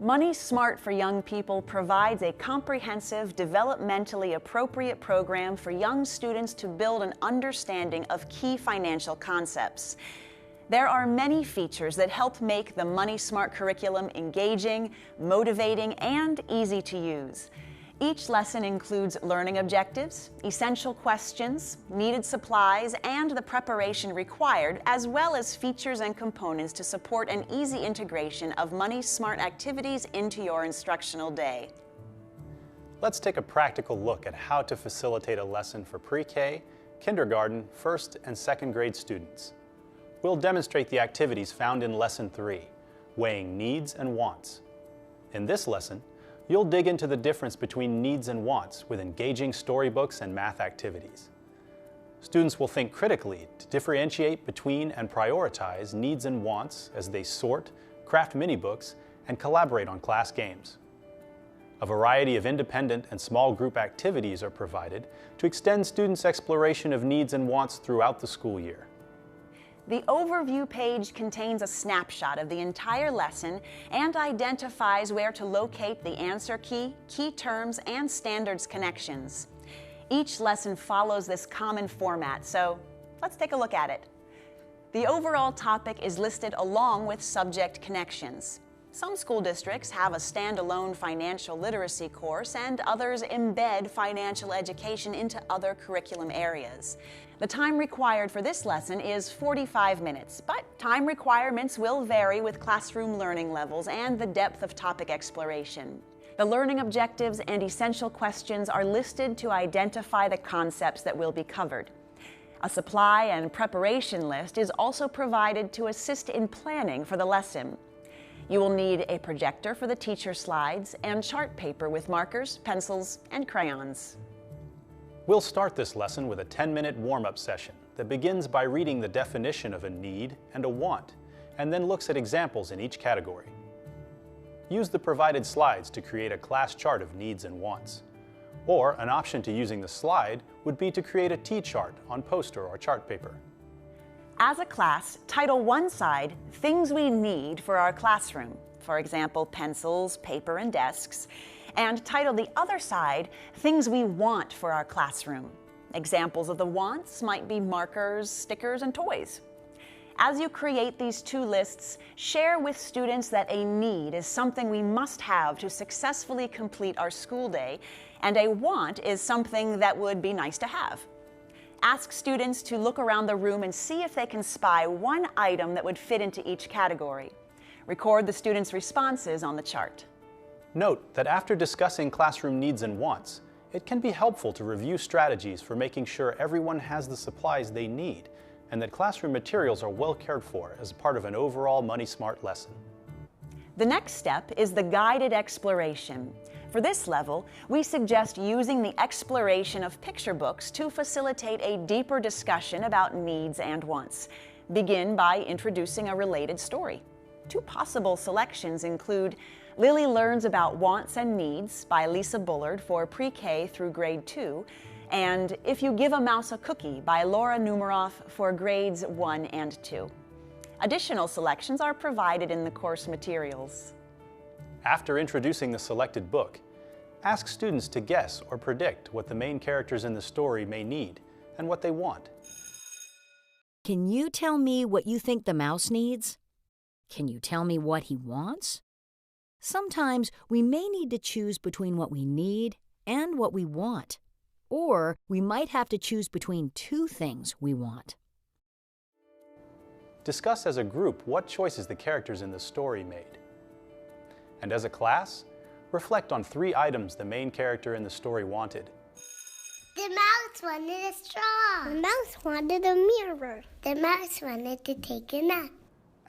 Money Smart for Young People provides a comprehensive, developmentally appropriate program for young students to build an understanding of key financial concepts. There are many features that help make the Money Smart curriculum engaging, motivating, and easy to use. Each lesson includes learning objectives, essential questions, needed supplies, and the preparation required, as well as features and components to support an easy integration of Money Smart activities into your instructional day. Let's take a practical look at how to facilitate a lesson for pre-K, kindergarten, first and second grade students. We'll demonstrate the activities found in Lesson 3, Weighing Needs and Wants. In this lesson, you'll dig into the difference between needs and wants with engaging storybooks and math activities. Students will think critically to differentiate between and prioritize needs and wants as they sort, craft mini-books, and collaborate on class games. A variety of independent and small group activities are provided to extend students' exploration of needs and wants throughout the school year. The overview page contains a snapshot of the entire lesson and identifies where to locate the answer key, key terms, and standards connections. Each lesson follows this common format, so let's take a look at it. The overall topic is listed along with subject connections. Some school districts have a standalone financial literacy course, and others embed financial education into other curriculum areas. The time required for this lesson is 45 minutes, but time requirements will vary with classroom learning levels and the depth of topic exploration. The learning objectives and essential questions are listed to identify the concepts that will be covered. A supply and preparation list is also provided to assist in planning for the lesson. You will need a projector for the teacher slides and chart paper with markers, pencils, and crayons. We'll start this lesson with a 10-minute warm-up session that begins by reading the definition of a need and a want, and then looks at examples in each category. Use the provided slides to create a class chart of needs and wants. Or an option to using the slide would be to create a T-chart on poster or chart paper. As a class, title one side, Things We Need for Our Classroom, for example, pencils, paper, and desks, and title the other side, Things We Want for Our Classroom. Examples of the wants might be markers, stickers, and toys. As you create these two lists, share with students that a need is something we must have to successfully complete our school day, and a want is something that would be nice to have. Ask students to look around the room and see if they can spy one item that would fit into each category. Record the students' responses on the chart. Note that after discussing classroom needs and wants, it can be helpful to review strategies for making sure everyone has the supplies they need and that classroom materials are well cared for as part of an overall Money Smart lesson. The next step is the guided exploration. For this level, we suggest using the exploration of picture books to facilitate a deeper discussion about needs and wants. Begin by introducing a related story. Two possible selections include Lily Learns About Wants and Needs by Lisa Bullard for pre-K through grade 2, and If You Give a Mouse a Cookie by Laura Numeroff for grades 1 and 2. Additional selections are provided in the course materials. After introducing the selected book, ask students to guess or predict what the main characters in the story may need and what they want. Can you tell me what you think the mouse needs? Can you tell me what he wants? Sometimes we may need to choose between what we need and what we want, or we might have to choose between two things we want. Discuss as a group what choices the characters in the story made. And as a class, reflect on 3 items the main character in the story wanted. The mouse wanted a straw. The mouse wanted a mirror. The mouse wanted to take a nap.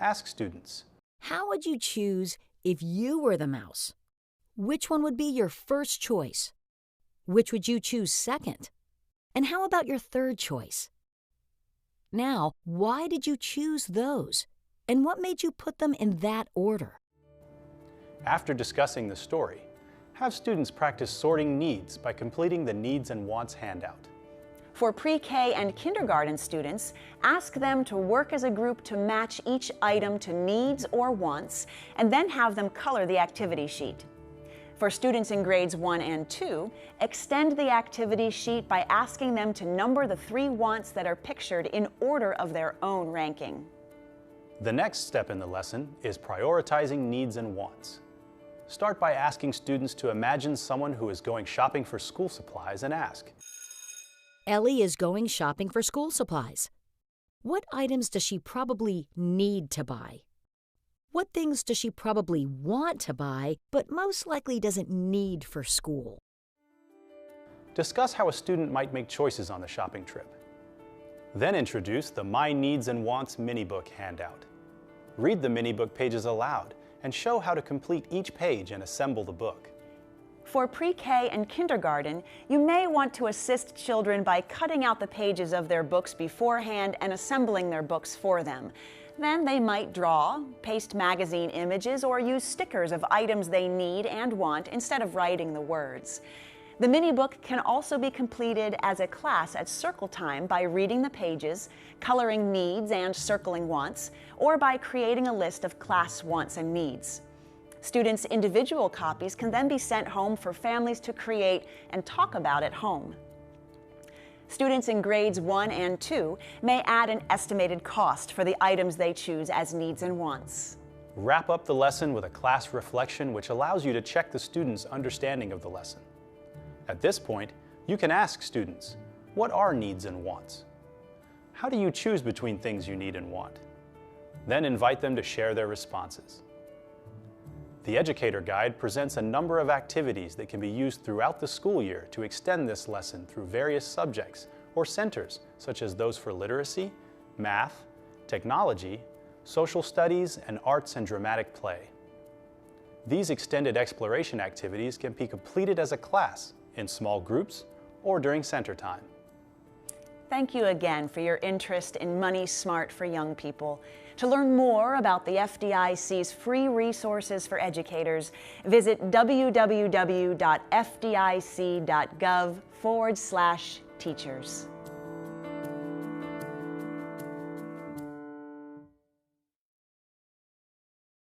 Ask students, how would you choose if you were the mouse? Which one would be your first choice? Which would you choose second? And how about your third choice? Now, why did you choose those? And what made you put them in that order? After discussing the story, have students practice sorting needs by completing the Needs and Wants handout. For pre-K and kindergarten students, ask them to work as a group to match each item to needs or wants, and then have them color the activity sheet. For students in grades 1 and 2, extend the activity sheet by asking them to number the 3 wants that are pictured in order of their own ranking. The next step in the lesson is prioritizing needs and wants. Start by asking students to imagine someone who is going shopping for school supplies and ask, Ellie is going shopping for school supplies. What items does she probably need to buy? What things does she probably want to buy, but most likely doesn't need for school? Discuss how a student might make choices on the shopping trip. Then introduce the My Needs and Wants mini-book handout. Read the mini-book pages aloud and show how to complete each page and assemble the book. For pre-K and kindergarten, you may want to assist children by cutting out the pages of their books beforehand and assembling their books for them. Then they might draw, paste magazine images, or use stickers of items they need and want instead of writing the words. The mini-book can also be completed as a class at circle time by reading the pages, coloring needs and circling wants, or by creating a list of class wants and needs. Students' individual copies can then be sent home for families to create and talk about at home. Students in grades 1 and 2 may add an estimated cost for the items they choose as needs and wants. Wrap up the lesson with a class reflection which allows you to check the students' understanding of the lesson. At this point, you can ask students, what are needs and wants? How do you choose between things you need and want? Then invite them to share their responses. The Educator Guide presents a number of activities that can be used throughout the school year to extend this lesson through various subjects or centers, such as those for literacy, math, technology, social studies, and arts and dramatic play. These extended exploration activities can be completed as a class, in small groups, or during center time. Thank you again for your interest in Money Smart for Young People. To learn more about the FDIC's free resources for educators, visit www.fdic.gov/teachers.